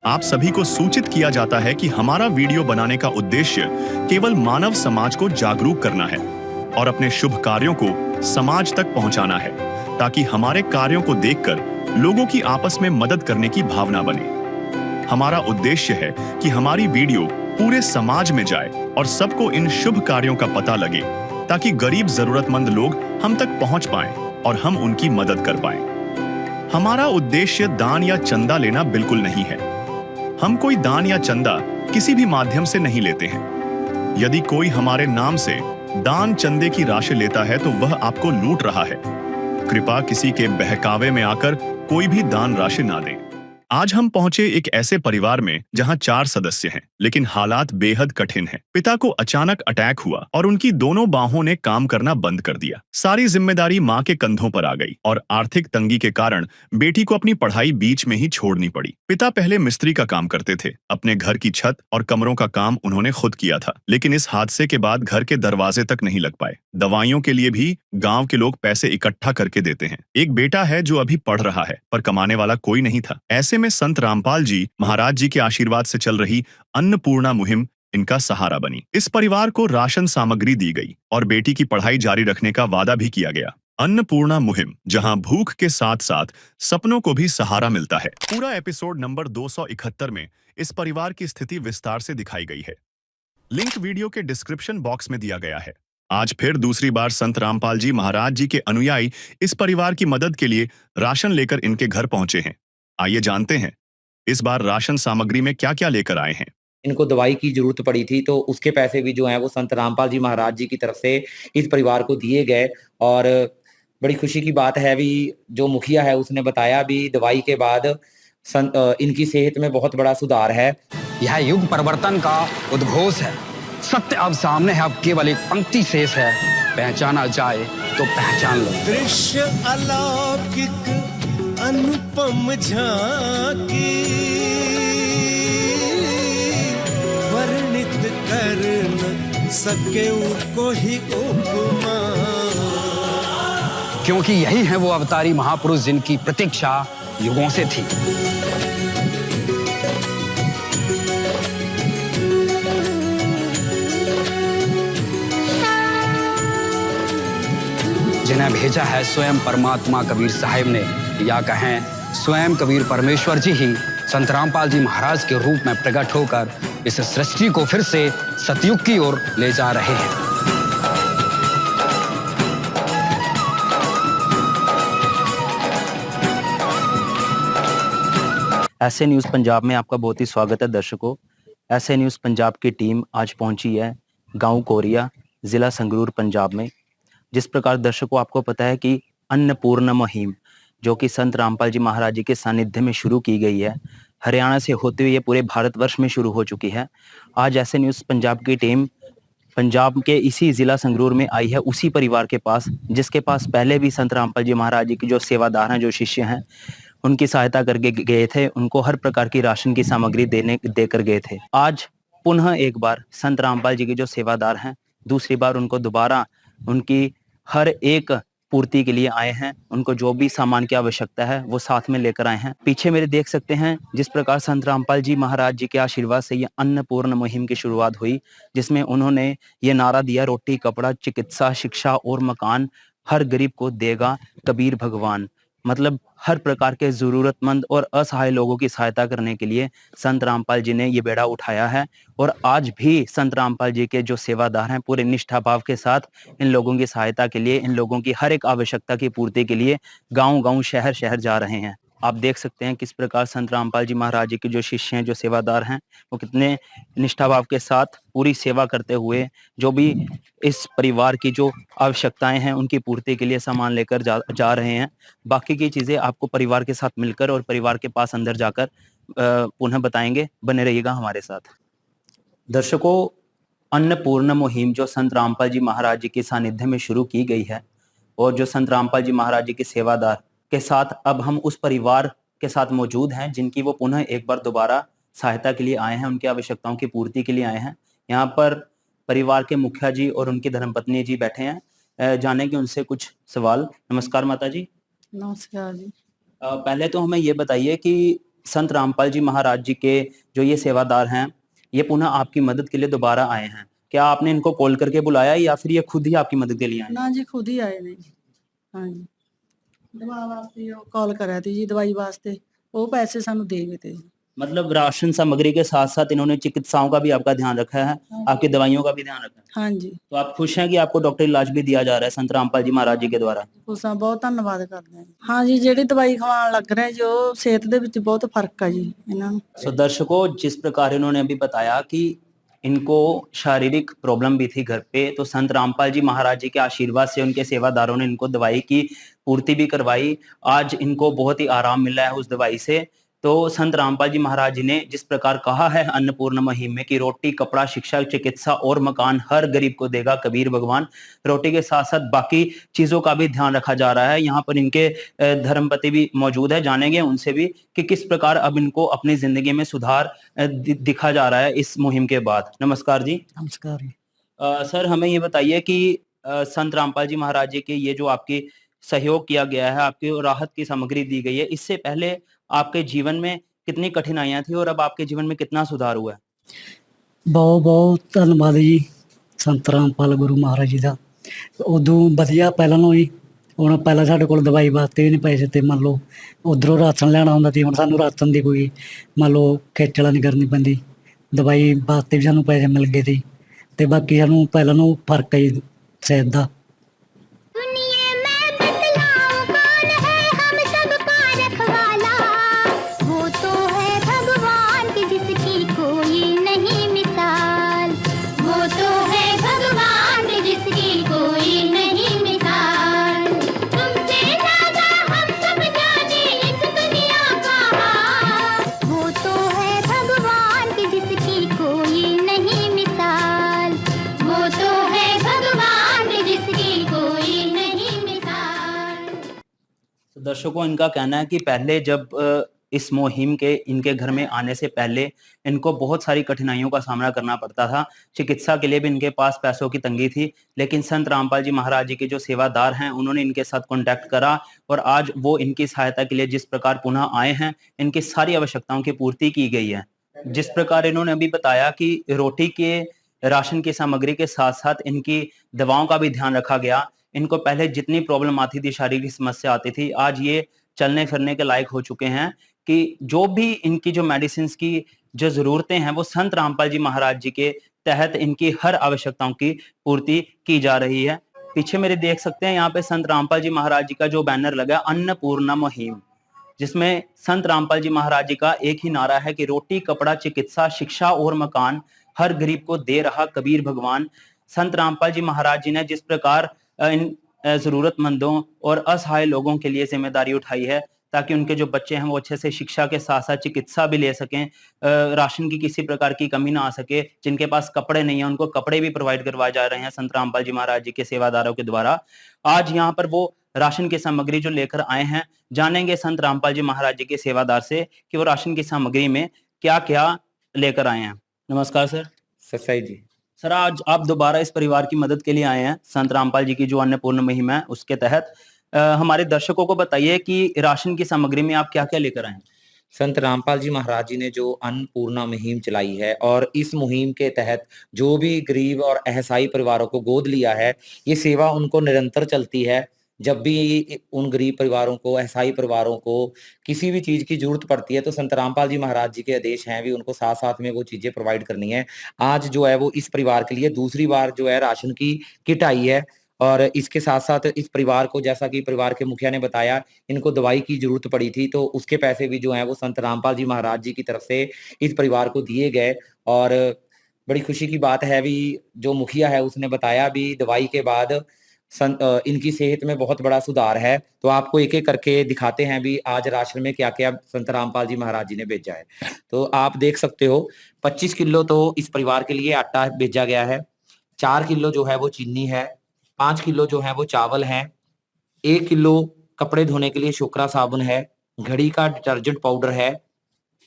आप सभी को सूचित किया जाता है कि हमारा वीडियो बनाने का उद्देश्य केवल मानव समाज को जागरूक करना है और अपने शुभ कार्यों को समाज तक पहुंचाना है, ताकि हमारे कार्यों को देखकर लोगों की आपस में मदद करने की भावना बने। हमारा उद्देश्य है कि हमारी वीडियो पूरे समाज में जाए और सबको इन शुभ कार्यों का पता लगे, ताकि गरीब जरूरतमंद लोग हम तक पहुंच पाएं और हम उनकी मदद कर पाएं। हमारा उद्देश्य दान या चंदा लेना बिल्कुल नहीं है। हम कोई दान या चंदा किसी भी माध्यम से नहीं लेते हैं। यदि कोई हमारे नाम से दान चंदे की राशि लेता है तो वह आपको लूट रहा है। कृपया किसी के बहकावे में आकर कोई भी दान राशि ना दें। आज हम पहुंचे एक ऐसे परिवार में जहां 4 सदस्य हैं, लेकिन हालात बेहद कठिन हैं। पिता को अचानक अटैक हुआ और उनकी दोनों बाहों ने काम करना बंद कर दिया। सारी जिम्मेदारी मां के कंधों पर आ गई और आर्थिक तंगी के कारण बेटी को अपनी पढ़ाई बीच में ही छोड़नी पड़ी। पिता पहले मिस्त्री का काम करते थे। अपने घर की छत और कमरों का काम उन्होंने खुद किया था, लेकिन इस हादसे के बाद घर के दरवाजे तक नहीं लग पाए। दवाइयों के लिए भी गाँव के लोग पैसे इकट्ठा करके देते हैं। एक बेटा है जो अभी पढ़ रहा है, पर कमाने वाला कोई नहीं था। ऐसे में संत रामपाल जी महाराज जी के आशीर्वाद से चल रही अन्नपूर्णा मुहिम इनका सहारा बनी। इस परिवार को राशन सामग्री दी गई और बेटी की पढ़ाई जारी रखने का वादा भी किया गया। अन्नपूर्णा मुहिम, जहां भूख के साथ साथ सपनों को भी सहारा मिलता है। पूरा एपिसोड नंबर 271 में इस परिवार की स्थिति विस्तार से दिखाई गई है। लिंक वीडियो के डिस्क्रिप्शन बॉक्स में दिया गया है। आज फिर दूसरी बार संत रामपाल जी महाराज जी के अनुयायी इस परिवार की मदद के लिए राशन लेकर इनके घर पहुंचे हैं। आइए जानते हैं इस बार राशन सामग्री में क्या क्या लेकर आए हैं। इनको दवाई की ज़रूरत पड़ी थी, तो उसके पैसे भी जो हैं वो संत रामपाल जी महाराज जी की तरफ से इस परिवार को दिए गए। और बड़ी खुशी की बात है भी, जो मुखिया है उसने बताया भी दवाई के बाद इनकी सेहत में बहुत बड़ा सुधार है। यह युग परिवर्तन का उद्घोष है। सत्य अब सामने है, अब केवल एक पंक्ति शेष है। पहचाना जाए तो पहचान लो। दृश्य अलौकिक अनुपम झांकी, वर्णित कर न सके कोई उपमा। क्योंकि यही है वो अवतारी महापुरुष जिनकी प्रतीक्षा युगों से थी। जिन्हें भेजा है स्वयं परमात्मा कबीर साहिब ने, या कहें स्वयं कबीर परमेश्वर जी ही संत रामपाल जी महाराज के रूप में प्रकट होकर इस सृष्टि को फिर से सतयुग की ओर ले जा रहे हैं। ऐसे न्यूज़ पंजाब में आपका बहुत ही स्वागत है दर्शकों। ऐसे न्यूज़ पंजाब की टीम आज पहुंची है गांव कोरिया, जिला संगरूर, पंजाब में। जिस प्रकार दर्शकों आपको पता है कि अन्नपूर्णा मुहिम जो कि संत रामपाल जी महाराज जी के सानिध्य में शुरू की गई है, हरियाणा से होते हुए पूरे भारतवर्ष में शुरू हो चुकी है। आज ऐसे न्यूज़ पंजाब की टीम पंजाब के इसी जिला संगरूर में आई है, उसी परिवार के पास जिसके पास पहले भी संत रामपाल जी महाराज जी के जो सेवादार हैं, जो शिष्य हैं, उनकी सहायता करके गए थे। उनको हर प्रकार की राशन की सामग्री देकर गए थे। आज पुनः एक बार संत रामपाल जी के जो सेवादार हैं, दूसरी बार उनको दोबारा उनकी हर एक पूर्ति के लिए आए हैं। उनको जो भी सामान की आवश्यकता है वो साथ में लेकर आए हैं। पीछे मेरे देख सकते हैं जिस प्रकार संत रामपाल जी महाराज जी के आशीर्वाद से ये अन्नपूर्ण मुहिम की शुरुआत हुई, जिसमें उन्होंने ये नारा दिया, रोटी कपड़ा चिकित्सा शिक्षा और मकान हर गरीब को देगा कबीर भगवान। मतलब हर प्रकार के जरूरतमंद और असहाय लोगों की सहायता करने के लिए संत रामपाल जी ने ये बेड़ा उठाया है। और आज भी संत रामपाल जी के जो सेवादार हैं पूरे निष्ठा भाव के साथ इन लोगों की सहायता के लिए, इन लोगों की हर एक आवश्यकता की पूर्ति के लिए गांव-गांव शहर-शहर जा रहे हैं। आप देख सकते हैं किस प्रकार संत रामपाल जी महाराज जी के जो शिष्य हैं, जो सेवादार हैं, वो कितने निष्ठा भाव के साथ पूरी सेवा करते हुए जो भी इस परिवार की जो आवश्यकताएं हैं उनकी पूर्ति के लिए सामान लेकर जा रहे हैं। बाकी की चीजें आपको परिवार के साथ मिलकर और परिवार के पास अंदर जाकर पुनः बताएंगे। बने रहिएगा हमारे साथ। दर्शकों, अन्नपूर्णा मुहिम जो संत रामपाल जी महाराज जी के सानिध्य में शुरू की गई है और जो संत रामपाल जी महाराज जी के सेवादार के साथ अब हम उस परिवार के साथ मौजूद हैं जिनकी वो पुनः एक बार दोबारा सहायता के लिए आए हैं, उनकी आवश्यकताओं की पूर्ति के लिए आए हैं। यहाँ पर परिवार के मुखिया जी और उनकी धर्मपत्नी जी बैठे हैं। जानेंगे उनसे कुछ सवाल। नमस्कार माता जी। नमस्कार जी। पहले तो हमें ये बताइए कि संत रामपाल जी महाराज जी के जो ये सेवादार हैं, ये पुनः आपकी मदद के लिए दोबारा आए हैं। क्या आपने इनको कॉल करके बुलाया या फिर ये खुद ही आपकी मदद के लिए आए? ना जी खुद ही आए ने जी। हाँ जी दवा वास्ते कॉल करा थी जी, दवाई वास्ते वो पैसे सानू दे गए थे। मतलब राशन सामग्री के साथ साथ इन्होंने चिकित्साओं का भी आपका ध्यान रखा है, आपकी दवाइयों का भी ध्यान रखा है। हाँ जी तो आप खुश हैं कि आपको डॉक्टर इलाज भी दिया जा रहा है संत रामपाल जी महाराज जी के द्वारा? ਉਸਾਂ ਬਹੁਤ ਧੰਨਵਾਦ ਕਰਦੇ ਹਾਂ। ਹਾਂ जी ਜਿਹੜੀ ਦਵਾਈ ਖਵਾਉਣ ਲੱਗ ਰਹੇ ਜੋ ਸਿਹਤ ਦੇ ਵਿੱਚ ਬਹੁਤ ਫਰਕ ਆ ਜੀ ਇਹਨਾਂ ਨੂੰ। सो दर्शकों, जिस प्रकार इन्होंने अभी बताया कि इनको शारीरिक प्रॉब्लम भी थी घर पे, तो संत रामपाल जी महाराज जी के आशीर्वाद से उनके सेवादारों ने इनको दवाई की पूर्ति भी करवाई। आज इनको बहुत ही आराम मिला है उस दवाई से। तो संत रामपाल जी महाराज जी ने जिस प्रकार कहा है अन्नपूर्ण मुहिम में कि रोटी, कपड़ा, शिक्षा, चिकित्सा और मकान हर गरीब को देगा कबीर भगवान, रोटी के साथ साथ बाकी चीजों का भी ध्यान रखा जा रहा है। यहाँ पर इनके धर्मपति भी मौजूद है, जानेंगे उनसे भी कि किस प्रकार अब इनको अपनी जिंदगी में सुधार दिखा जा रहा है इस मुहिम के बाद। नमस्कार जी। नमस्कार जी। सर, हमें ये बताइए कि संत रामपाल जी महाराज जी के ये जो आपकी सहयोग किया गया है, आपकी राहत की सामग्री दी गई है, इससे पहले आपके जीवन में कितनी कठिनाइयां थी और अब आपके जीवन में कितना सुधार हुआ है? बहुत बहुत धन्यवाद जी संत रामपाल गुरु महाराज जी का। उदों वधिया पहलों नालों ही ਹੁਣ ਪਹਿਲਾਂ ਸਾਡੇ ਕੋਲ ਦਵਾਈ ਵਾਸਤੇ ਵੀ ਨਹੀਂ ਪੈਸੇ ਤੇ ਮੰਨ ਲਓ ਉਧਰੋਂ ਰਾਸ਼ਨ ਲੈਣਾ ਹੁੰਦਾ ਸੀ। ਹੁਣ ਸਾਨੂੰ ਰਾਸ਼ਨ ਦੀ ਕੋਈ ਮੰਨ ਲਓ ਖੇਚਲਾ ਨਹੀਂ ਕਰਨੀ ਪੈਂਦੀ, ਦਵਾਈ ਵਾਸਤੇ ਵੀ ਸਾਨੂੰ ਪੈਸੇ ਮਿਲ ਗਏ ਸੀ ਤੇ ਬਾਕੀ ਸਾਨੂੰ ਪਹਿਲਾਂ ਨੂੰ ਫਰਕ ਹੈ ਜੀ ਸਿਹਤ ਦਾ। दर्शकों, इनका कहना है कि पहले जब इस मुहिम के इनके घर में आने से पहले इनको बहुत सारी कठिनाइयों का सामना करना पड़ता था। चिकित्सा के लिए भी इनके पास पैसों की तंगी थी, लेकिन संत रामपाल जी महाराज जी के जो सेवादार हैं उन्होंने इनके साथ कांटेक्ट करा और आज वो इनकी सहायता के लिए जिस प्रकार पुनः आए हैं, इनकी सारी आवश्यकताओं की पूर्ति की गई है। जिस प्रकार इन्होंने अभी बताया कि रोटी के राशन की सामग्री के साथ साथ इनकी दवाओं का भी ध्यान रखा गया। इनको पहले जितनी प्रॉब्लम आती थी, शारीरिक समस्या आती थी, आज ये चलने फिरने के लायक हो चुके हैं कि जो भी इनकी जो मेडिसिन की जो जरूरतें हैं वो संत रामपाल जी महाराज जी के तहत इनकी हर आवश्यकताओं की पूर्ति की जा रही है। पीछे मेरे देख सकते हैं यहाँ पे संत रामपाल जी महाराज जी का जो बैनर लगा है अन्नपूर्णा मुहिम, जिसमें संत रामपाल जी महाराज जी का एक ही नारा है कि रोटी, कपड़ा, चिकित्सा, शिक्षा और मकान हर गरीब को दे रहा कबीर भगवान। संत रामपाल जी महाराज जी ने जिस प्रकार इन जरूरतमंदों और असहाय लोगों के लिए जिम्मेदारी उठाई है ताकि उनके जो बच्चे हैं वो अच्छे से शिक्षा के साथ साथ चिकित्सा भी ले सकें, राशन की किसी प्रकार की कमी ना आ सके। जिनके पास कपड़े नहीं है उनको कपड़े भी प्रोवाइड करवाए जा रहे हैं संत रामपाल जी महाराज जी के सेवादारों के द्वारा। आज यहाँ पर वो राशन की सामग्री जो लेकर आए हैं, जानेंगे संत रामपाल जी महाराज जी के सेवादार से कि वो राशन की सामग्री में क्या क्या लेकर आए हैं। नमस्कार सर। सच्चाई जी। सर, आज आप दोबारा इस परिवार की मदद के लिए आए हैं संत रामपाल जी की जो अन्नपूर्ण मुहिम है उसके तहत। हमारे दर्शकों को बताइए कि राशन की सामग्री में आप क्या क्या लेकर आए हैं। संत रामपाल जी महाराज जी ने जो अन्नपूर्णा मुहिम चलाई है और इस मुहिम के तहत जो भी गरीब और असहाय परिवारों को गोद लिया है, ये सेवा उनको निरंतर चलती है। जब भी उन गरीब परिवारों को, असहाय परिवारों को किसी भी चीज की जरूरत पड़ती है तो संत रामपाल जी महाराज जी के आदेश हैं भी उनको साथ साथ में वो चीजें प्रोवाइड करनी है। आज जो है वो इस परिवार के लिए दूसरी बार जो है राशन की किट आई है और इसके साथ साथ इस परिवार को, जैसा कि परिवार के मुखिया ने बताया, इनको दवाई की जरूरत पड़ी थी तो उसके पैसे भी जो हैं वो संत रामपाल जी महाराज जी की तरफ से इस परिवार को दिए गए। और बड़ी खुशी की बात है भी जो मुखिया है उसने बताया भी दवाई के बाद इनकी सेहत में बहुत बड़ा सुधार है। तो आपको एक एक करके दिखाते हैं भी आज राशन में क्या क्या संत रामपाल जी महाराज जी ने भेजा है। तो आप देख सकते हो 25 किलो तो इस परिवार के लिए आटा भेजा गया है, 4 किलो जो है वो चीनी है, 5 किलो जो है वो चावल है, 1 किलो कपड़े धोने के लिए शोकरा साबुन है, घड़ी का डिटर्जेंट पाउडर है,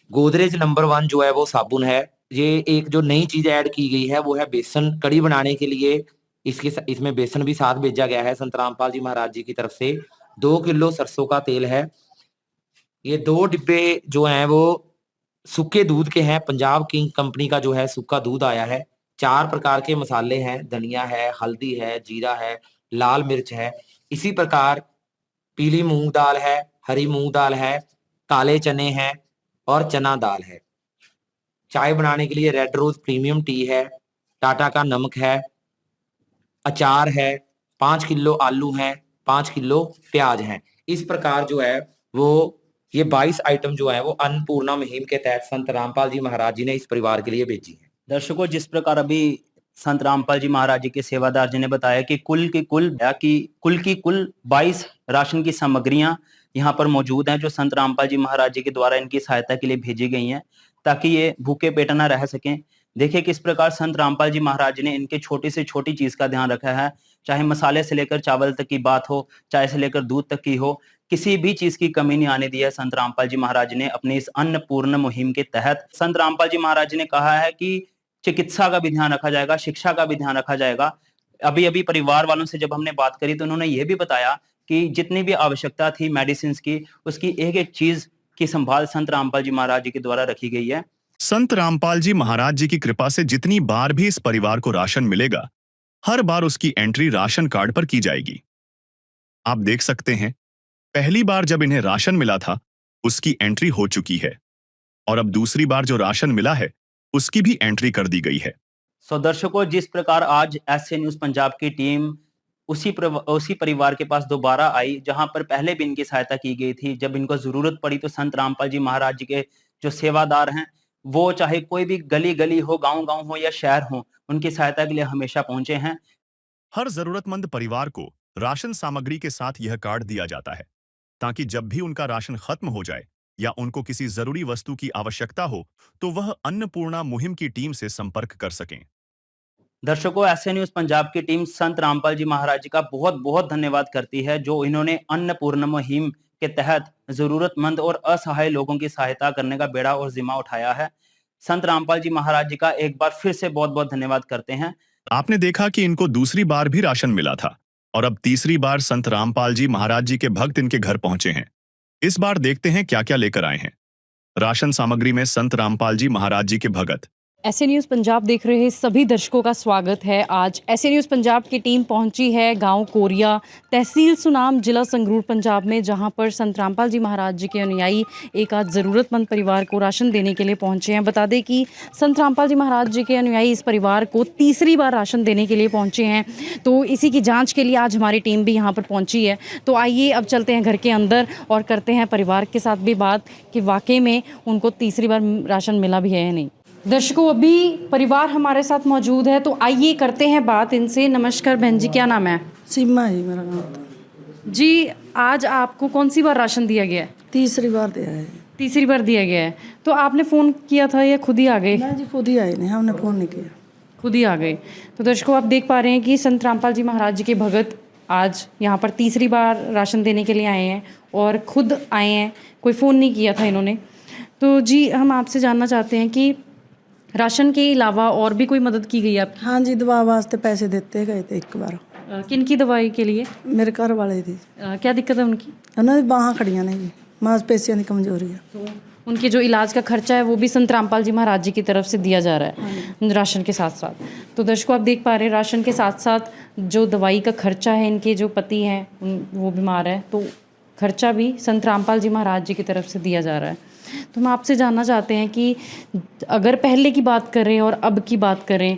गोदरेज नंबर 1 जो है वो साबुन है। ये एक जो नई चीज ऐड की गई है वो है बेसन। कड़ी बनाने के लिए इसमें बेसन भी साथ भेजा गया है संत रामपाल जी महाराज जी की तरफ से। 2 किलो सरसों का तेल है, ये 2 डिब्बे जो हैं वो सूखे दूध के हैं। पंजाब किंग कंपनी का जो है सूखा दूध आया है। 4 प्रकार के मसाले हैं, धनिया है, हल्दी है, जीरा है, लाल मिर्च है। इसी प्रकार पीली मूंग दाल है, हरी मूंग दाल है, काले चने हैं और चना दाल है। चाय बनाने के लिए रेड रोज प्रीमियम टी है, टाटा का नमक है, अचार है, 5 किलो आलू हैं, 5 किलो प्याज हैं। इस प्रकार जो है वो ये 22 आइटम जो है वो अन्नपूर्णा मुहिम के तहत संत रामपाल जी महाराज जी ने इस परिवार के लिए भेजी है। दर्शकों, जिस प्रकार अभी संत रामपाल जी महाराज जी के सेवादार जी ने बताया कि कुल की कुल 22 राशन की सामग्रियां यहाँ पर मौजूद हैं, जो संत रामपाल जी महाराज जी के द्वारा इनकी सहायता के लिए भेजी गई हैं, ताकि ये भूखे पेट न रह सकें। देखिए किस प्रकार संत रामपाल जी महाराज जी ने इनके छोटी से छोटी चीज का ध्यान रखा है, चाहे मसाले से लेकर चावल तक की बात हो, चाय से लेकर दूध तक की हो, किसी भी चीज की कमी नहीं आने दी है संत रामपाल जी महाराज ने अपनी इस अन्नपूर्ण मुहिम के तहत। संत रामपाल जी महाराज जी ने कहा है कि चिकित्सा का भी ध्यान रखा जाएगा, शिक्षा का भी ध्यान रखा जाएगा। अभी अभी परिवार वालों से जब हमने बात करी तो उन्होंने ये भी बताया कि जितनी भी आवश्यकता थी मेडिसिन की, उसकी एक एक चीज की संभाल संत रामपाल जी महाराज जी के द्वारा रखी गई है। संत रामपाल जी महाराज जी की कृपा से जितनी बार भी इस परिवार को राशन मिलेगा, हर बार उसकी एंट्री राशन कार्ड पर की जाएगी। आप देख सकते हैं, पहली बार जब इन्हें राशन मिला था उसकी एंट्री हो चुकी है और अब दूसरी बार जो राशन मिला है उसकी भी एंट्री कर दी गई है। सो दर्शकों, जिस प्रकार आज एसए न्यूज पंजाब की टीम उसी परिवार के पास दोबारा आई जहां पर पहले भी इनकी सहायता की गई थी, जब इनको जरूरत पड़ी तो संत रामपाल जी महाराज जी के जो सेवादार हैं वो चाहे कोई भी गली गली हो, गांव गांव हो या शहर हो, उनकी सहायता के लिए हमेशा पहुंचे हैं। हर जरूरतमंद परिवार को राशन सामग्री के साथ यह कार्ड दिया जाता है ताकि जब भी उनका राशन खत्म हो जाए या उनको किसी जरूरी वस्तु की आवश्यकता हो तो वह अन्नपूर्णा मुहिम की टीम से संपर्क कर सकें। दर्शकों, एसए न्यूज पंजाब की टीम संत रामपाल जी महाराज जी का बहुत बहुत धन्यवाद करती है, जो इन्होंने अन्नपूर्ण मुहिम के तहत जरूरतमंद और असहाय लोगों की सहायता करने का बेड़ा और जिम्मा उठाया है। संत रामपाल जी महाराज जी का एक बार फिर से बहुत बहुत धन्यवाद करते हैं। आपने देखा कि इनको दूसरी बार भी राशन मिला था और अब तीसरी बार संत रामपाल जी महाराज जी के भक्त इनके घर पहुंचे हैं। इस बार देखते हैं क्या क्या लेकर आए हैं। राशन सामग्री में संत रामपाल जी महाराज जी के भगत। एसए न्यूज़ पंजाब देख रहे सभी दर्शकों का स्वागत है। आज एसए न्यूज़ पंजाब की टीम पहुंची है गांव कोरिया, तहसील सुनाम, जिला संगरूर पंजाब में, जहां पर संत रामपाल जी महाराज जी के अनुयायी एक आज ज़रूरतमंद परिवार को राशन देने के लिए पहुंचे हैं। बता दें कि संत रामपाल जी महाराज जी के अनुयायी इस परिवार को तीसरी बार राशन देने के लिए पहुँचे हैं, तो इसी की जाँच के लिए आज हमारी टीम भी यहाँ पर पहुँची है। तो आइए अब चलते हैं घर के अंदर और करते हैं परिवार के साथ भी बात कि वाकई में उनको तीसरी बार राशन मिला भी है या नहीं। दर्शकों, अभी परिवार हमारे साथ मौजूद है, तो आइए करते हैं बात इनसे। नमस्कार बहन जी, क्या नाम है? सीमा जी मेरा नाम। जी, आज आपको कौन सी बार राशन दिया गया है? तीसरी बार दिया है। तीसरी बार दिया गया है। तो आपने फ़ोन किया था या खुद ही आ गए? नहीं जी, खुद ही आए, नहीं हमने फ़ोन नहीं किया, खुद ही आ गए। तो दर्शकों, आप देख पा रहे हैं कि संत रामपाल जी महाराज जी के भगत आज यहाँ पर तीसरी बार राशन देने के लिए आए हैं और खुद आए हैं, कोई फ़ोन नहीं किया था इन्होंने। तो जी, हम आपसे जानना चाहते हैं कि राशन के अलावा और भी कोई मदद की गई आपकी? हाँ जी, दवा वास्ते पैसे देते गए थे एक बार। किन की दवाई के लिए? मेरे घर वाले थी। क्या दिक्कत है उनकी? उन्होंने बाਹਾਂ खड़ियां ने जी, मांसपेशियों की कमजोरी है। तो उनके जो इलाज का खर्चा है वो भी संत रामपाल जी महाराज जी की तरफ से दिया जा रहा है राशन के साथ साथ। तो दर्शकों, आप देख पा रहे हैं राशन के साथ साथ जो दवाई का खर्चा है, इनके जो पति हैं वो बीमार है, तो खर्चा भी संत रामपाल जी महाराज जी की तरफ से दिया जा रहा है। तो हम आपसे जानना चाहते हैं कि अगर पहले की बात करें और अब की बात करें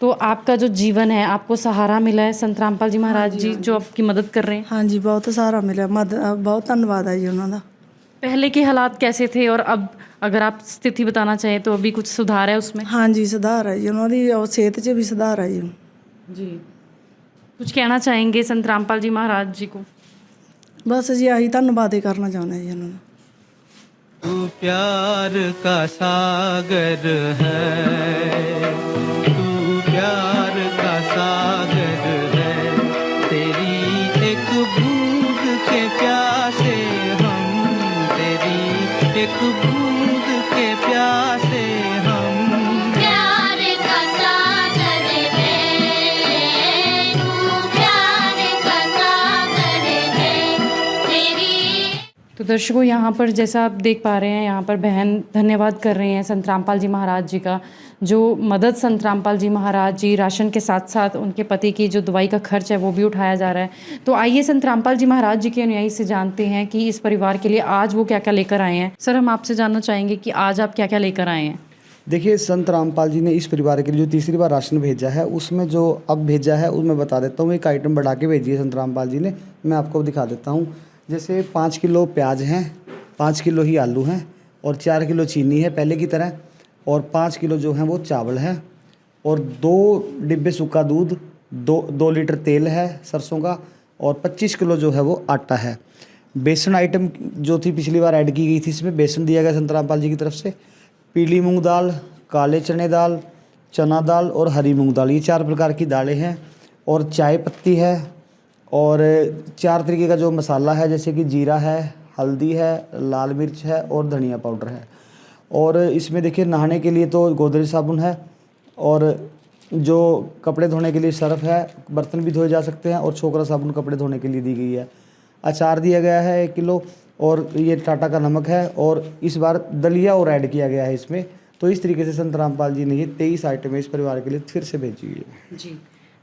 तो आपका जो जीवन है, आपको सहारा मिला है संत रामपाल जी महाराज जी जो आपकी मदद कर रहे हैं? हाँ जी, बहुत सहारा मिला, बहुत धन्यवाद है जी उन्होंने। पहले के हालात कैसे थे और अब अगर आप स्थिति बताना चाहें तो अभी कुछ सुधार है उसमें? हाँ जी, सुधार है जी, उन्होंने और सेहत 'ਚ भी सुधार है जी। कुछ कहना चाहेंगे संत रामपाल जी महाराज जी को? बस जी, यही धन्यवाद ही करना चाहते हैं जी उन्होंने। तू प्यार का सागर है, तू प्यार का सागर है, तेरी एक बूंद के प्यासे हम, तेरी एक बूंद के प्यासे हम। प्यार का सागर है, तू प्यार का सागर है, तेरी। तो दर्शकों, यहाँ पर जैसा आप देख पा रहे हैं, यहाँ पर बहन धन्यवाद कर रही हैं संत रामपाल जी महाराज जी का, जो मदद संत रामपाल जी महाराज जी राशन के साथ साथ उनके पति की जो दवाई का खर्च है वो भी उठाया जा रहा है। तो आइए संत रामपाल जी महाराज जी के अनुयायी से जानते हैं कि इस परिवार के लिए आज वो क्या क्या लेकर आए हैं। सर, हम आपसे जानना चाहेंगे कि आज आप क्या क्या लेकर आए हैं। देखिए, संत रामपाल जी ने इस परिवार के लिए जो तीसरी बार राशन भेजा है, उसमें जो अब भेजा है उसमें बता देता हूँ। एक आइटम बढ़ा के भेजी है संत रामपाल जी ने, मैं आपको दिखा देता हूँ। जैसे 5 किलो प्याज हैं, 5 किलो ही आलू हैं और 4 किलो चीनी है पहले की तरह, और 5 किलो जो है वो चावल है, और 2 डिब्बे सूखा दूध, 2 लीटर तेल है सरसों का, और 25 किलो जो है वो आटा है। बेसन आइटम जो थी पिछली बार ऐड की गई थी, इसमें बेसन दिया गया संत रामपाल जी की तरफ से। पीली मूंग दाल, काले चने दाल, चना दाल और हरी मूंग दाल, ये 4 प्रकार की दालें हैं, और चाय पत्ती है, और 4 तरीके का जो मसाला है, जैसे कि जीरा है, हल्दी है, लाल मिर्च है और धनिया पाउडर है। और इसमें देखिए, नहाने के लिए तो गोदरेज साबुन है, और जो कपड़े धोने के लिए सर्फ है, बर्तन भी धोए जा सकते हैं, और छोकरा साबुन कपड़े धोने के लिए दी गई है। अचार दिया गया है 1 किलो, और ये टाटा का नमक है, और इस बार दलिया और ऐड किया गया है इसमें। तो इस तरीके से संत रामपाल जी ने ये 23 आइटमें इस परिवार के लिए फिर से भेजी हुई है जी।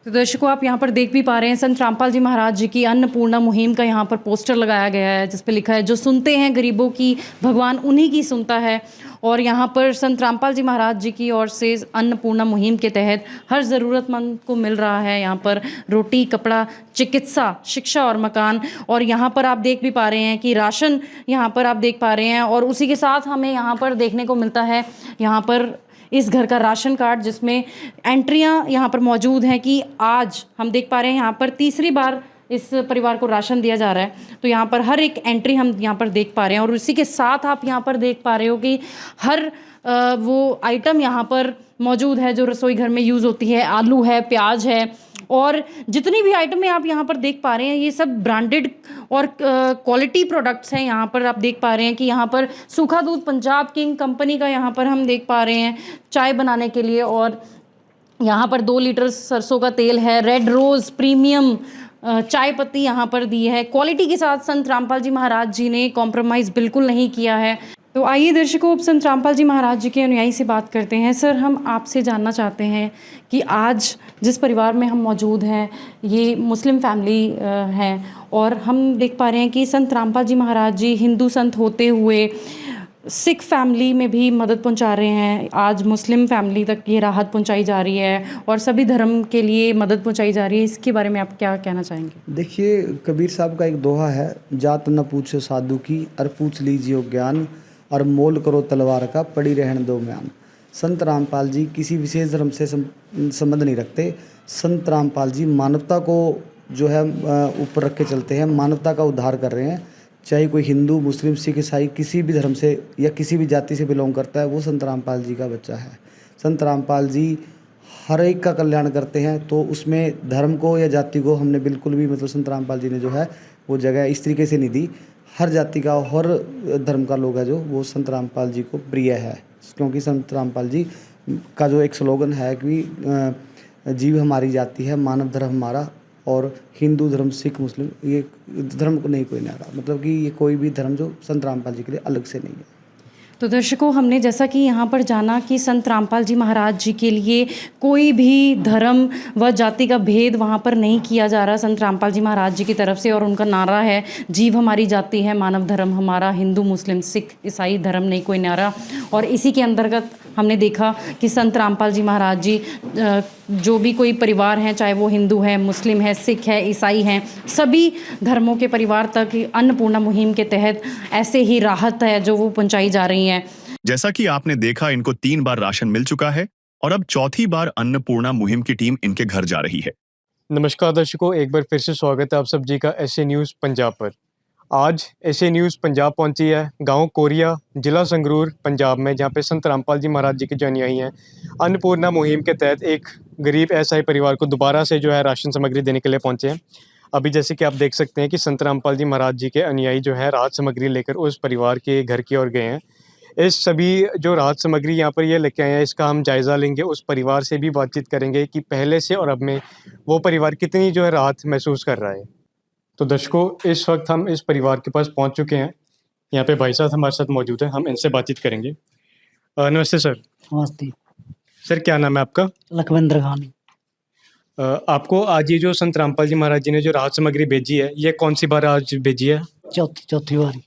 तो दर्शकों, आप यहाँ पर देख भी पा रहे हैं संत रामपाल जी महाराज जी की अन्नपूर्णा मुहिम का यहाँ पर पोस्टर लगाया गया है, जिस पे लिखा है, जो सुनते हैं गरीबों की, भगवान उन्हीं की सुनता है। और यहाँ पर संत रामपाल जी महाराज जी की ओर से अन्नपूर्णा मुहिम के तहत हर ज़रूरतमंद को मिल रहा है यहाँ पर रोटी, कपड़ा, चिकित्सा, शिक्षा और मकान। और यहाँ पर आप देख भी पा रहे हैं कि राशन यहाँ पर आप देख पा रहे हैं, और उसी के साथ हमें यहाँ पर देखने को मिलता है यहाँ पर इस घर का राशन कार्ड, जिसमें एंट्रियां यहाँ पर मौजूद हैं कि आज हम देख पा रहे हैं यहाँ पर तीसरी बार इस परिवार को राशन दिया जा रहा है। तो यहाँ पर हर एक एंट्री हम यहाँ पर देख पा रहे हैं, और इसी के साथ आप यहाँ पर देख पा रहे हो कि हर वो आइटम यहाँ पर मौजूद है जो रसोई घर में यूज़ होती है। आलू है, प्याज है, और जितनी भी आइटमें आप यहाँ पर देख पा रहे हैं, ये सब ब्रांडेड और क्वालिटी प्रोडक्ट्स हैं। यहाँ पर आप देख पा रहे हैं कि यहाँ पर सूखा दूध पंजाब किंग कंपनी का यहाँ पर हम देख पा रहे हैं चाय बनाने के लिए, और यहाँ पर 2 लीटर सरसों का तेल है। रेड रोज़ प्रीमियम चाय पत्ती यहाँ पर दी है। क्वालिटी के साथ संत रामपाल जी महाराज जी ने कॉम्प्रोमाइज़ बिल्कुल नहीं किया है। तो आइए दर्शकों, अब संत रामपाल जी महाराज जी के अनुयायी से बात करते हैं। सर, हम आपसे जानना चाहते हैं कि आज जिस परिवार में हम मौजूद हैं, ये मुस्लिम फैमिली है, और हम देख पा रहे हैं कि संत रामपाल जी महाराज जी हिंदू संत होते हुए सिख फैमिली में भी मदद पहुंचा रहे हैं। आज मुस्लिम फैमिली तक ये राहत पहुंचाई जा रही है, और सभी धर्म के लिए मदद पहुंचाई जा रही है। इसके बारे में आप क्या कहना चाहेंगे? देखिए, कबीर साहब का एक दोहा है, जात न पूछो साधु की, और पूछ लीजिए ज्ञान, और मोल करो तलवार का, पड़ी रहने दो म्यान। संत रामपाल जी किसी विशेष धर्म से संबंध नहीं रखते। संत रामपाल जी मानवता को जो है ऊपर रख के चलते हैं, मानवता का उद्धार कर रहे हैं। चाहे कोई हिंदू, मुस्लिम, सिख, ईसाई किसी भी धर्म से या किसी भी जाति से बिलोंग करता है, वो संत रामपाल जी का बच्चा है। संत रामपाल जी हर एक का कल्याण करते हैं, तो उसमें धर्म को या जाति को हमने बिल्कुल भी, मतलब संत रामपाल जी ने जो है वो जगह इस तरीके से नहीं दी। हर जाति का, हर धर्म का लोग है जो वो संत रामपाल जी को प्रिय है, क्योंकि संत रामपाल जी का जो एक स्लोगन है कि जीव हमारी जाति है, मानव धर्म हमारा, और हिंदू धर्म, सिख, मुस्लिम, ये धर्म को नहीं कोई न्यारा, मतलब कि ये कोई भी धर्म जो संत रामपाल जी के लिए अलग से नहीं है। तो दर्शकों, हमने जैसा कि यहाँ पर जाना कि संत रामपाल जी महाराज जी के लिए कोई भी धर्म व जाति का भेद वहाँ पर नहीं किया जा रहा संत रामपाल जी महाराज जी की तरफ से, और उनका नारा है, जीव हमारी जाति है, मानव धर्म हमारा, हिंदू, मुस्लिम, सिख, ईसाई धर्म नहीं कोई न्यारा। और इसी के अंतर्गत हमने देखा कि संत रामपाल जी महाराज जी जो भी कोई परिवार हैं, चाहे वो हिंदू है, मुस्लिम है, सिख है, ईसाई हैं, सभी धर्मों के परिवार तक अन्नपूर्णा मुहिम के तहत ऐसे ही राहत है जो वो पहुंचाई जा रही है। जैसा कि आपने देखा, इनको 3 बार राशन मिल चुका है, और अब चौथी बार अन्नपूर्णा मुहिम की टीम इनके घर जा रही है। नमस्कार दर्शकों, एक बार फिर से स्वागत है आप सब जी का एसए न्यूज़ पंजाब पर। आज एसए न्यूज़ पंजाब पहुंची है गांव कोरिया, जिला संगरूर, पंजाब में, जहां पे संत रामपाल जी महाराज जी के जो अनुयायी हैं, अन्नपूर्णा मुहिम के तहत एक गरीब ऐसा ही परिवार को दोबारा से जो है राशन सामग्री देने के लिए पहुंचे हैं। अभी जैसे कि आप देख सकते हैं कि संत रामपाल जी महाराज जी के अनुयायी जो है राहत सामग्री लेकर उस परिवार के घर की ओर गए हैं। इस सभी जो राहत सामग्री यहाँ पर ये लेके आए हैं, इसका हम जायज़ा लेंगे, उस परिवार से भी बातचीत करेंगे कि पहले से और अब में वो परिवार कितनी जो है राहत महसूस कर रहा है। तो दर्शकों, इस वक्त हम इस परिवार के पास पहुँच चुके हैं। यहाँ पे भाई साहब हमारे साथ मौजूद हैं, हम इनसे बातचीत करेंगे। नमस्ते सर। नमस्ते। सर क्या नाम है आपका? लखविंद्र खानी। आपको आज ये जो संत रामपाल जी महाराज जी ने जो राहत सामग्री भेजी है, ये कौन सी बार आज भेजी है? चौथी बारी।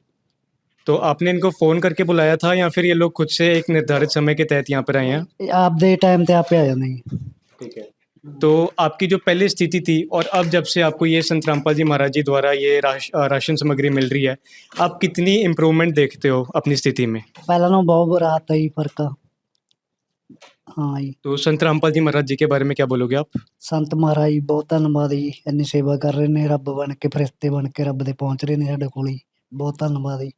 तो आपने इनको फ़ोन करके बुलाया था या फिर ये लोग खुद से एक निर्धारित समय के तहत यहाँ पर आए हैं? आप दे टाइम पे आप आ जाना ही। ठीक है। तो आपकी जो पहले स्थिति थी और अब जब से आपको ये संत रामपाल जी महाराज जी द्वारा ये राशन सामग्री मिल रही है, आप कितनी इम्प्रूवमेंट देखते हो अपनी स्थिति में? पहला ना बहुत बुरा आता ही फर्क। हाँ जी। तो संत रामपाल जी महाराज जी के बारे में क्या बोलोगे आप? संत महाराज जी बहुत धन्यवाद जी, इन्नी सेवा कर रहे ने, रब बन के फरिश्ते बन के रब दे पहुंच रहे ने साडे कोल जी, बहुत धन्यवाद जी।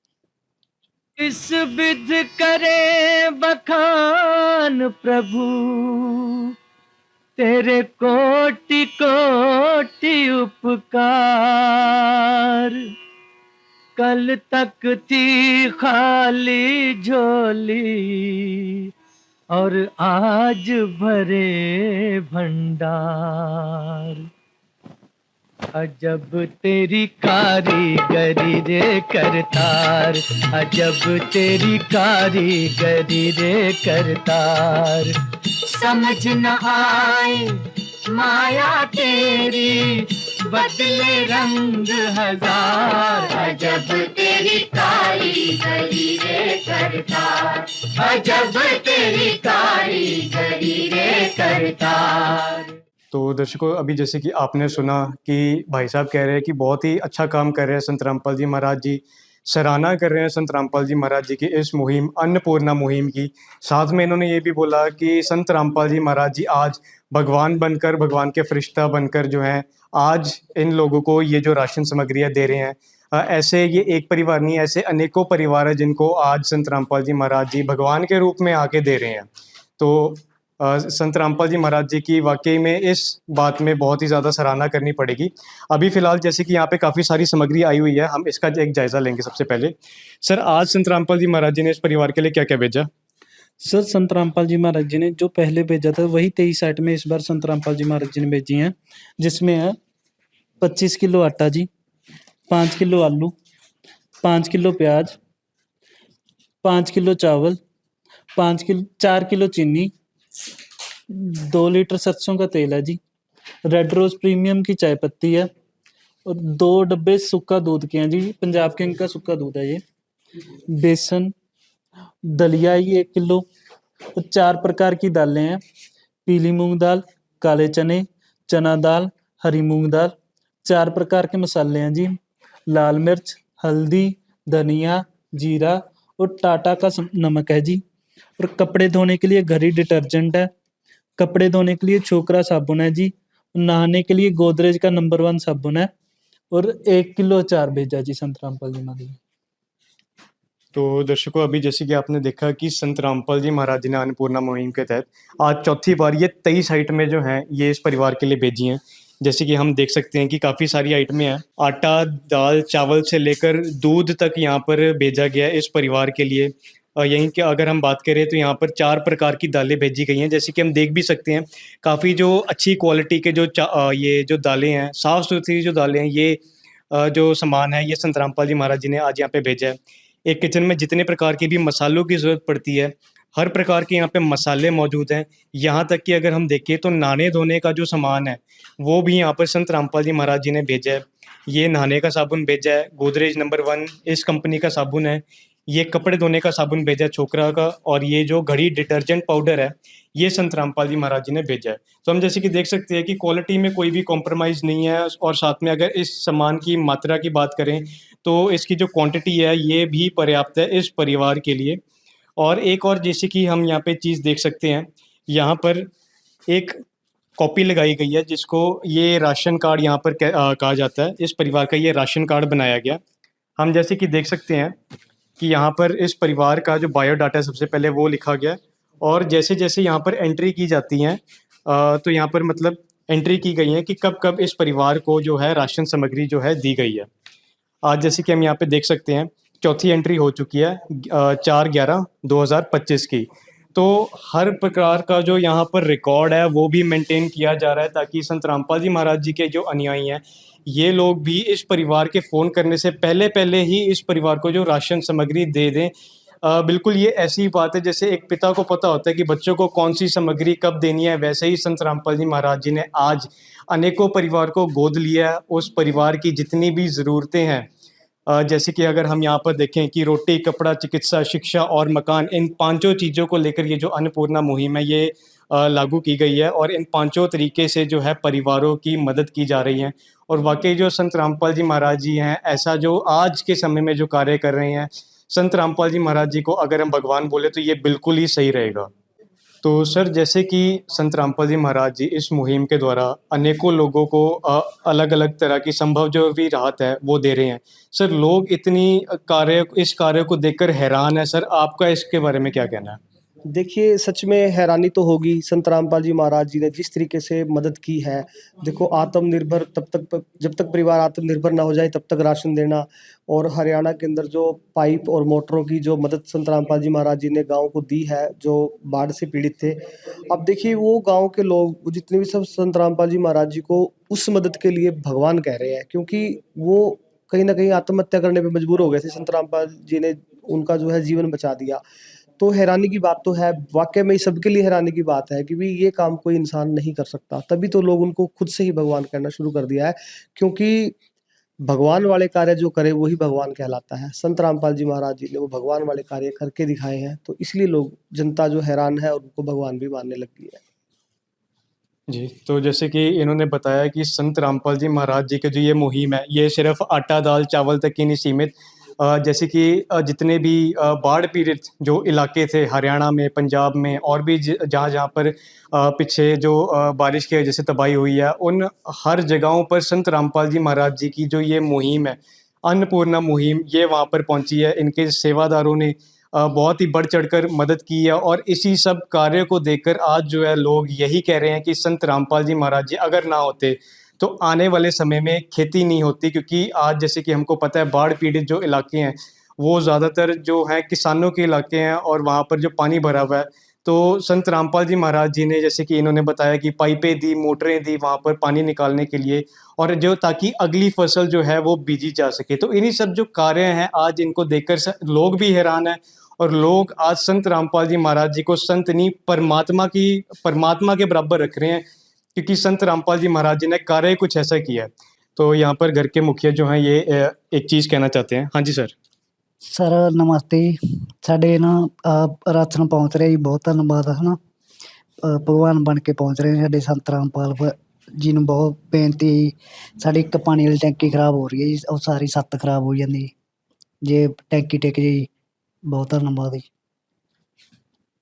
इस विध करे बखान प्रभु, तेरे कोटि कोटि उपकार। कल तक थी खाली झोली और आज भरे भंडार। अजब तेरी कारीगरी रे करतार, अजब तेरी कारीगरी रे करतार। समझ न आए माया तेरी, बदले रंग हजार। अजब तेरी कारीगरी रे करतार, अजब तेरी कारीगरी रे करतार। तो दर्शकों, अभी जैसे कि आपने सुना कि भाई साहब कह रहे हैं कि बहुत ही अच्छा काम कर रहे हैं संत रामपाल जी महाराज जी, सराहना कर रहे हैं संत रामपाल जी महाराज जी की इस मुहिम, अन्नपूर्णा मुहिम की। साथ में इन्होंने ये भी बोला कि संत रामपाल जी महाराज जी आज भगवान बनकर, भगवान के फरिश्ता बनकर जो हैं आज इन लोगों को ये जो राशन सामग्रियाँ दे रहे हैं। ऐसे ये एक परिवार नहीं, ऐसे अनेकों परिवार हैं जिनको आज संत रामपाल जी महाराज जी भगवान के रूप में आके दे रहे हैं। तो संत रामपाल जी महाराज जी की वाकई में इस बात में बहुत ही ज़्यादा सराहना करनी पड़ेगी। अभी फ़िलहाल जैसे कि यहाँ पे काफ़ी सारी सामग्री आई हुई है, हम इसका एक जायज़ा लेंगे। सबसे पहले सर, आज संत रामपाल जी महाराज जी ने इस परिवार के लिए क्या क्या भेजा? सर, संत रामपाल जी महाराज जी ने जो पहले भेजा था वही 23 आइटम में इस बार संत रामपाल जी महाराज जी ने भेजी हैं, जिसमें है 25 किलो आटा जी, 5 किलो आलू, 5 किलो प्याज, 5 किलो चावल, 4 किलो चीनी, 2 लीटर सरसों का तेल है जी, रेड रोज प्रीमियम की चाय पत्ती है और 2 डब्बे सूखा दूध के हैं जी, पंजाब किंग का सूखा दूध है ये, बेसन, दलिया ये 1 किलो और 4 प्रकार की दालें हैं, पीली मूंग दाल, काले चने, चना दाल, हरी मूंग दाल, 4 प्रकार के मसाले हैं जी, लाल मिर्च, हल्दी, धनिया, जीरा और टाटा का नमक है जी। और कपड़े धोने के लिए घड़ी डिटर्जेंट है, कपड़े धोने के लिए छोकरा साबुन है जी, नहाने के लिए गोदरेज का नंबर 1 साबुन है और 1 किलो अचार भेजा जी संत रामपाल जी महाराज। तो दर्शकों, अभी जैसे कि आपने देखा कि संत रामपाल जी महाराज जी ने अन्नपूर्णा मुहिम के तहत आज चौथी बार ये 23 आइटमें जो हैं ये इस परिवार के लिए भेजी हैं। जैसे कि हम देख सकते हैं कि काफ़ी सारी आइटमें हैं, आटा, दाल, चावल से लेकर दूध तक यहाँ पर भेजा गया है इस परिवार के लिए। यहीं कि अगर हम बात करें तो यहाँ पर 4 प्रकार की दालें भेजी गई हैं, जैसे कि हम देख भी सकते हैं काफ़ी जो अच्छी क्वालिटी के ये जो दालें हैं, साफ़ सुथरी जो दालें हैं, ये जो सामान है ये संत रामपाल जी महाराज जी ने आज यहाँ पे भेजा है। एक किचन में जितने प्रकार के भी मसालों की ज़रूरत पड़ती है, हर प्रकार के यहाँ पे मसाले मौजूद हैं। यहाँ तक कि अगर हम देखें तो नहाने धोने का जो सामान है वो भी यहाँ पर संत रामपाल जी महाराज जी ने भेजा है। ये नहाने का साबुन भेजा है, गोदरेज नंबर 1 इस कंपनी का साबुन है। ये कपड़े धोने का साबुन भेजा है छोकरा का, और ये जो घड़ी डिटर्जेंट पाउडर है ये संत रामपाल जी महाराज जी ने भेजा है। तो हम जैसे कि देख सकते हैं कि क्वालिटी में कोई भी कॉम्प्रोमाइज़ नहीं है, और साथ में अगर इस सामान की मात्रा की बात करें तो इसकी जो क्वांटिटी है ये भी पर्याप्त है इस परिवार के लिए। और एक और जैसे कि हम यहाँ पे चीज़ देख सकते हैं, यहाँ पर एक कॉपी लगाई गई है जिसको ये राशन कार्ड यहाँ पर कहा जाता है। इस परिवार का ये राशन कार्ड बनाया गया। हम जैसे कि देख सकते हैं कि यहाँ पर इस परिवार का जो बायोडाटा सबसे पहले वो लिखा गया, और जैसे जैसे यहाँ पर एंट्री की जाती हैं तो यहाँ पर मतलब एंट्री की गई है कि कब कब इस परिवार को जो है राशन सामग्री जो है दी गई है। आज जैसे कि हम यहाँ पे देख सकते हैं चौथी एंट्री हो चुकी है 4/11/2025 की। तो हर प्रकार का जो यहाँ पर रिकॉर्ड है वो भी मेंटेन किया जा रहा है, ताकि संत रामपाल जी महाराज जी के जो अनुयायी हैं ये लोग भी इस परिवार के फ़ोन करने से पहले ही इस परिवार को जो राशन सामग्री दे दें। बिल्कुल ये ऐसी बात है जैसे एक पिता को पता होता है कि बच्चों को कौन सी सामग्री कब देनी है, वैसे ही संत रामपाल जी महाराज जी ने आज अनेकों परिवार को गोद लिया है। उस परिवार की जितनी भी ज़रूरतें हैं, जैसे कि अगर हम यहाँ पर देखें कि रोटी, कपड़ा, चिकित्सा, शिक्षा और मकान, इन पांचों चीज़ों को लेकर ये जो अन्नपूर्णा मुहिम है ये लागू की गई है, और इन पांचों तरीके से जो है परिवारों की मदद की जा रही है। और वाकई जो संत रामपाल जी महाराज जी हैं, ऐसा जो आज के समय में जो कार्य कर रहे हैं, संत रामपाल जी महाराज जी को अगर हम भगवान बोले तो ये बिल्कुल ही सही रहेगा। तो सर, जैसे कि संत रामपाल जी महाराज जी इस मुहिम के द्वारा अनेकों लोगों को अलग अलग तरह की संभव जो भी राहत है वो दे रहे हैं। सर, लोग इस कार्य को देखकर हैरान है। सर, आपका इसके बारे में क्या कहना है? देखिए, सच में हैरानी तो होगी। संत रामपाल जी महाराज जी ने जिस तरीके से मदद की है, देखो, आत्मनिर्भर जब तक परिवार आत्मनिर्भर ना हो जाए तब तक राशन देना, और हरियाणा के अंदर जो पाइप और मोटरों की जो मदद संत रामपाल जी महाराज जी ने गाँव को दी है जो बाढ़ से पीड़ित थे। अब देखिए, वो गाँव के लोग जितने भी सब संत रामपाल जी महाराज जी को उस मदद के लिए भगवान कह रहे हैं, क्योंकि वो कहीं ना कहीं आत्महत्या करने पर मजबूर हो गए थे। संत रामपाल जी ने उनका जो है जीवन बचा दिया। तो हैरानी की बात तो है, वाकई में सबके लिए हैरानी की बात है कि भी ये काम कोई इंसान नहीं कर सकता। तभी तो लोग उनको खुद से ही भगवान कहना शुरू कर दिया है, क्योंकि भगवान वाले कार्य जो करे वही भगवान कहलाता है। संत रामपाल जी महाराज जी ने वो भगवान वाले कार्य करके दिखाए हैं, तो इसलिए लोग, जनता जो हैरान है और उनको भगवान भी मानने लगी है। जी, तो जैसे कि इन्होंने बताया कि संत रामपाल जी महाराज जी की जो ये मुहिम है, ये सिर्फ आटा, दाल, चावल तक ही नहीं सीमित। जैसे कि जितने भी बाढ़ पीड़ित जो इलाके थे हरियाणा में, पंजाब में, और भी जहाँ पर पीछे जो बारिश की वजह से तबाही हुई है, उन हर जगहों पर संत रामपाल जी महाराज जी की जो ये मुहिम है, अन्नपूर्णा मुहिम, ये वहाँ पर पहुँची है। इनके सेवादारों ने बहुत ही बढ़ चढ़कर मदद की है, और इसी सब कार्य को देखकर आज जो है लोग यही कह रहे हैं कि संत रामपाल जी महाराज जी अगर ना होते तो आने वाले समय में खेती नहीं होती, क्योंकि आज जैसे कि हमको पता है बाढ़ पीड़ित जो इलाके हैं वो ज़्यादातर जो है किसानों के इलाके हैं, और वहाँ पर जो पानी भरा हुआ है, तो संत रामपाल जी महाराज जी ने, जैसे कि इन्होंने बताया कि पाइपें दी, मोटरें दी वहाँ पर पानी निकालने के लिए, और जो ताकि अगली फसल जो है वो बीजी जा सके। तो इन्हीं सब जो कार्य हैं आज इनको देखकर लोग भी हैरान हैं, और लोग आज संत रामपाल जी महाराज जी को संत नहीं परमात्मा के बराबर रख रहे हैं, क्योंकि संत रामपाल जी महाराज जी ने कार्य कुछ ऐसा किया है। तो यहाँ पर घर के मुखिया जो हैं ये एक चीज़ कहना चाहते हैं। हाँ जी सर। सर नमस्ते जी। ਸਾਡੇ ਨਾ ਰਾਸ਼ਨ ਪਹੁੰਚ ਰਿਹਾ ਜੀ, ਬਹੁਤ ਧੰਨਵਾਦ ਹੈ ਨਾ। ਭਗਵਾਨ ਬਣ ਕੇ ਪਹੁੰਚ ਰਹੇ ਨੇ ਸਾਡੇ ਸੰਤ ਰਾਮਪਾਲ ਜੀ ਨੂੰ। ਬਹੁਤ ਬੇਨਤੀ ਹੈ ਜੀ, ਸਾਡੀ ਇੱਕ ਪਾਣੀ ਵਾਲੀ ਟੈਂਕੀ ਖਰਾਬ ਹੋ ਰਹੀ ਹੈ ਜੀ, ਉਹ ਸਾਰੀ ਸੱਤ ਖਰਾਬ ਹੋ ਜਾਂਦੀ ਜੀ, ਜੇ ਟੈਂਕੀ ਟਿਕ ਜੇ ਜੀ। बहुत धन्यवाद जी।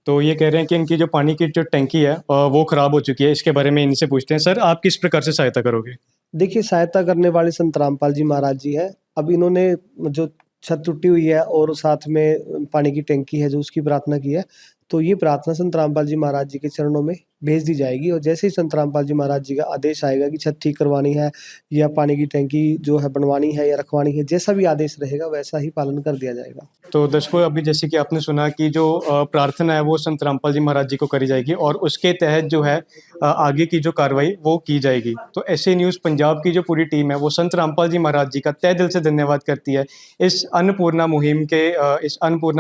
तो ये कह रहे हैं कि इनकी जो पानी की जो टैंकी है वो खराब हो चुकी है। इसके बारे में इनसे पूछते हैं। सर, आप किस प्रकार से सहायता करोगे? देखिए, सहायता करने वाले संत रामपाल जी महाराज जी हैं। अब इन्होंने जो छत टूटी हुई है और साथ में पानी की टैंकी है जो उसकी प्रार्थना की है, तो ये प्रार्थना संत रामपाल जी महाराज जी के चरणों में भेज दी जाएगी, और जैसे ही संत रामपाल जी महाराज जी का आदेश आएगा कि छत ठीक करवानी है या पानी की टैंकी जो है बनवानी है या रखवानी है, जैसा भी आदेश रहेगा वैसा ही पालन कर दिया जाएगा। तो दर्शकों, अभी जैसे कि आपने सुना कि जो प्रार्थना है वो संत रामपाल जी महाराज जी को करी जाएगी, और उसके तहत जो है आगे की जो कार्रवाई वो की जाएगी। तो ऐसे न्यूज़ पंजाब की जो पूरी टीम है वो संत रामपाल जी महाराज जी का तहे दिल से धन्यवाद करती है इस अन्नपूर्णा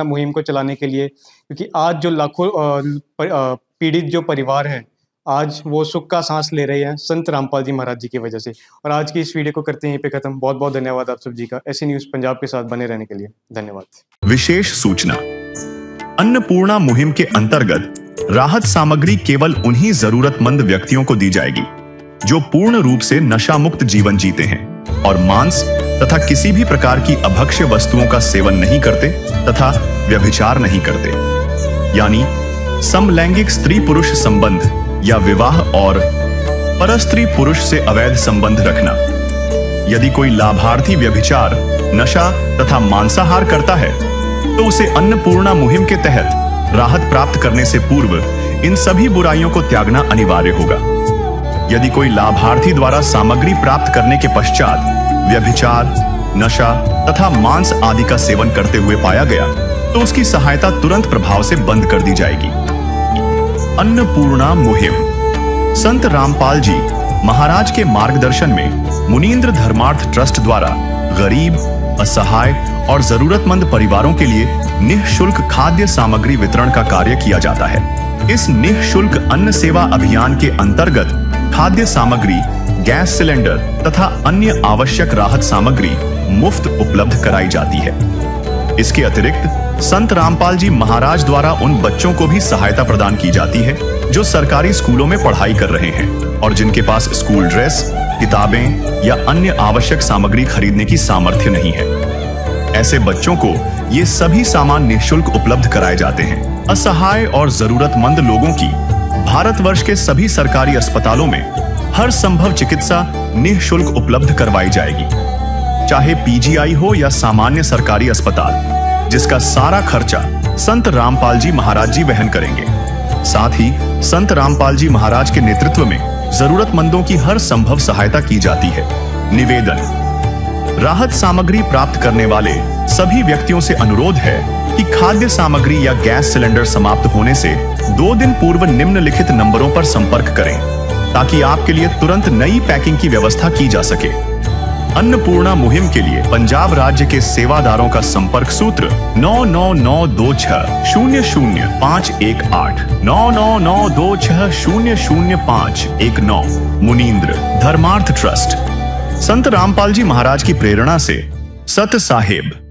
मुहिम को चलाने के लिए, क्योंकि आज जो लाखों पीड़ित जो परिवार हैं आज वो सुख का सांस ले रहे हैं संत रामपाल जी महाराज जी की वजह से। और आज की इस वीडियो को करते हैं यहीं पे खत्म। बहुत बहुत धन्यवाद आप सब जी का ऐसे न्यूज़ पंजाब के साथ बने रहने के लिए। धन्यवाद। विशेष सूचना, अन्नपूर्णा मुहिम के अंतर्गत राहत सामग्री केवल उन्हीं जरूरतमंद व्यक्तियों को दी जाएगी जो पूर्ण रूप से नशा मुक्त जीवन जीते हैं और मांस तथा किसी भी प्रकार की अभक्ष्य वस्तुओं का सेवन नहीं करते तथा व्यभिचार नहीं करते, यानी समलैंगिक स्त्री पुरुष संबंध या विवाह और परस्त्री पुरुष से अवैध संबंध रखना। यदि कोई लाभार्थी व्यभिचार, नशा तथा मांसाहार करता है तो उसे अन्नपूर्णा मुहिम के तहत राहत प्राप्त करने से पूर्व इन सभी बुराइयों को त्यागना अनिवार्य होगा। यदि कोई लाभार्थी द्वारा सामग्री प्राप्त करने के पश्चात व्यभिचार, नशा तथा मांस आदि का सेवन करते हुए पाया गया तो उसकी सहायता तुरंत प्रभाव से बंद कर दी जाएगी। अन्नपूर्णा मुहिम। संत रामपाल जी महाराज के मार्गदर्शन में मुनींद्र धर्मार्थ ट्रस्ट द्वारा गरीब, असहाय और जरूरतमंद परिवारों के लिए निःशुल्क खाद्य सामग्री वितरण का कार्य किया जाता है। इस निःशुल्क अन्न सेवा अभियान के अंतर्गत खाद्य सामग्री, गैस सिलेंडर तथा अन्य आवश्यक राहत सामग्री मुफ्त उपलब्ध कराई जाती है। इसके अतिरिक्त संत रामपाल जी महाराज द्वारा उन बच्चों को भी सहायता प्रदान की जाती है जो सरकारी स्कूलों में पढ़ाई कर रहे हैं और जिनके पास स्कूल ड्रेस, किताबें या अन्य आवश्यक सामग्री खरीदने की सामर्थ्य नहीं है। ऐसे बच्चों को ये सभी सामान निःशुल्क उपलब्ध कराए जाते हैं। असहाय और जरूरतमंद लोगों की भारतवर्ष के सभी सरकारी अस्पतालों में हर संभव चिकित्सा निःशुल्क उपलब्ध करवाई जाएगी, चाहे पीजीआई हो या सामान्य सरकारी अस्पताल, जिसका सारा खर्चा संत रामपाल जी महाराज जी वहन करेंगे। साथ ही संत रामपाल जी महाराज के नेतृत्व में जरूरतमंदों की हर संभव सहायता की जाती है। निवेदन: राहत सामग्री प्राप्त करने वाले सभी व्यक्तियों से अनुरोध है कि खाद्य सामग्री या गैस सिलेंडर समाप्त होने से 2 दिन पूर्व निम्नलिखित नंबरों पर संपर्क करें ताकि आपके लिए तुरंत नई पैकिंग की व्यवस्था की जा सके। अन्नपूर्णा मुहिम के लिए पंजाब राज्य के सेवादारों का संपर्क सूत्र 9992600518 9992600519। मुनींद्र धर्मार्थ ट्रस्ट। संत रामपाल जी महाराज की प्रेरणा से सत साहेब।